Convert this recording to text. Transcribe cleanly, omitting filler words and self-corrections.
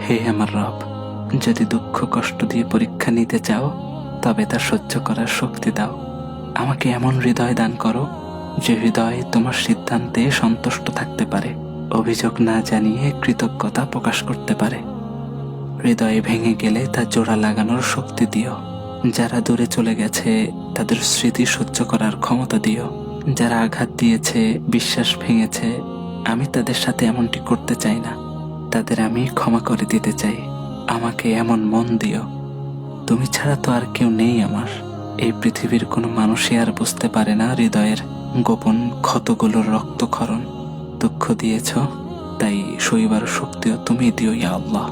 হে আমার রব, যদি দুঃখ কষ্ট দিয়ে পরীক্ষা নিতে চাও তবে তা সহ্য করার শক্তি দাও। আমাকে এমন হৃদয় দান করো যে হৃদয় তোমার সিদ্ধান্তে সন্তুষ্ট থাকতে পারে, অভিযোগ না জানিয়ে কৃতজ্ঞতা প্রকাশ করতে পারে। হৃদয়ে ভেঙে গেলে তা জোড়া লাগানোর শক্তি দিও। যারা দূরে চলে গেছে তাদের স্মৃতি সহ্য করার ক্ষমতা দিও। যারা আঘাত দিয়েছে, বিশ্বাস ভেঙেছে, আমি তাদের সাথে এমনটি করতে চাই না, তাদের আমি ক্ষমা করে দিতে চাই। আমাকে এমন মন দিও, তুমি ছাড়া তো আর কেউ নেই আমার। এই পৃথিবীর কোনো মানুষই আর বুঝতে পারে না হৃদয়ের গোপন ক্ষতগুলোর রক্তক্ষরণ। দুঃখ দিয়েছ, তাই সইবার শক্তিও তুমি দিও ইয়া আল্লাহ।